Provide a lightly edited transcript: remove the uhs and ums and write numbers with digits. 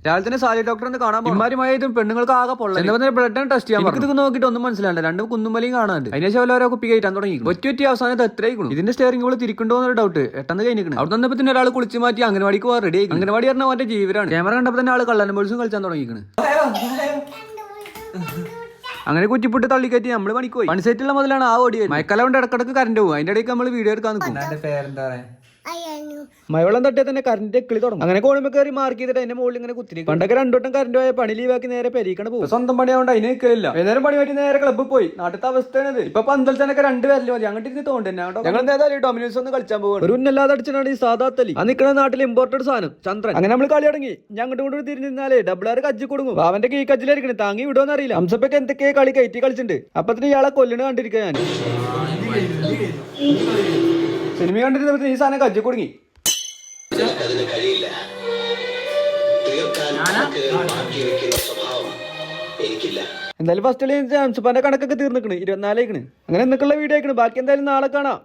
രാവിലെ തന്നെ സാലി ഡോക്ടറിനെ കാണാൻ ഇമാരുമായതും പെണ്ണുങ്ങൾക്ക് ആകെ പൊള്ളൽ എന്താ ബ്ലഡ് ടെസ്റ്റ് ചെയ്യാൻ ഇത് നോക്കിയിട്ട് ഒന്നും മനസ്സിലാണ്ട് രണ്ടും കുന്നുമലയും കാണാണ്ട് അതിനുശേഷം ഓരോ കുപ്പി കയറ്റാൻ തുടങ്ങി ഒറ്റ അവസാനത്ത് എത്രയായിരിക്കും ഇതിന്റെ സ്റ്റിയറിംഗ് ഇവിടെ തിരിക്കണ്ടോ എന്നൊരു ഡൗട്ട് എട്ടെന്ന് കഴിഞ്ഞിരിക്കണം അവിടെ വന്നപ്പോൾ തന്നെ ഒരാൾ കുളിച്ച് മാറ്റി അംഗനവാടിക്ക് പോകാൻ റെഡി ആയി അംഗനവാടി പറഞ്ഞാൽ മറ്റേ ജീവനാണ് ക്യാമറ കണ്ടപ്പോൾ തന്നെ ആൾ കള്ളൻ ബോൾസും കളിച്ചാൻ തുടങ്ങിയിരിക്കണം അങ്ങനെ കുറ്റിപ്പിട്ട് തള്ളിക്കറ്റി നമ്മള് പണിക്ക് പോയി പണിസൈറ്റുള്ള മുതലാണ് ആ ഓടി മഴക്കാലം കൊണ്ട് ഇടക്കിടക്ക് കറണ്ട് പോകും അതിന്റെ ഇടയ്ക്ക് നമ്മൾ വീഡിയോ എടുക്കാൻ നിൽക്കും മഴവെള്ളം തട്ടിയാൽ തന്നെ കറണ്ട് എക്കിളി തുടങ്ങും അങ്ങനെ കോണിമ കയറി മാർക്ക് ചെയ്തിട്ട് അതിന്റെ മുകളിൽ ഇങ്ങനെ കുത്തിരി പണ്ടൊക്കെ രണ്ടോട്ടം കറണ്ട് പോയ പണി ലീവാക്കി നേരെ പെരീക്കണ പോകും സ്വന്തം പണിയാവുണ്ട് അതിന് നിൽക്കില്ല വൈകുന്നേരം പണി പറ്റി നേരെ ക്ലബ്ബിൽ പോയി നാട്ടിലത്തെ അവസ്ഥയാണിത് ഇപ്പൊ പന്തൽച്ചനൊക്കെ 2 പേരിൽ മതി അങ്ങോട്ട് ഇരുന്ന് തോന്നുന്നു ഞങ്ങൾ എന്തായാലും ഡൊമിനോസ് ഒന്ന് കളിച്ചാൻ പോകും ഒരു ഉന്നല്ലാതെ അടിച്ചാണ് ഈ സാധാ തലി ആ നിൽക്കുന്ന നാട്ടിൽ ഇമ്പോർട്ടഡ് സാധനം ചന്ദ്രൻ അങ്ങനെ നമ്മൾ കളി തുടങ്ങി ഞങ്ങോട്ട് കൊണ്ട് തിരിഞ്ഞാലേ ഡബിളാറ് കജ്ജി കൊടുക്കും അവന്റെ കീ കജ്ജിലായിരിക്കണം താങ്ങി വിടുമെന്ന് അറിയില്ല ഹംസപ്പൊക്കെ എന്തൊക്കെ കളി കയറ്റി കളിച്ചിട്ടുണ്ട് അപ്പത്തിന് ഇയാളെ കൊല്ലിന് കണ്ടിരിക്കുക ഞാൻ സിനിമ കണ്ടിരുന്നപ്പോ ഈ സാധനം കജ്ജി കൊടുങ്ങി എന്തായാലും ഫസ്റ്റ് ഹംസപ്പാന്റെ കണക്കൊക്കെ തീർന്നിക്കണ് 24 അങ്ങനെ നിൽക്കുള്ള വീഡിയോ ആയിക്കണ് ബാക്കി എന്തായാലും നാളെ കാണാം.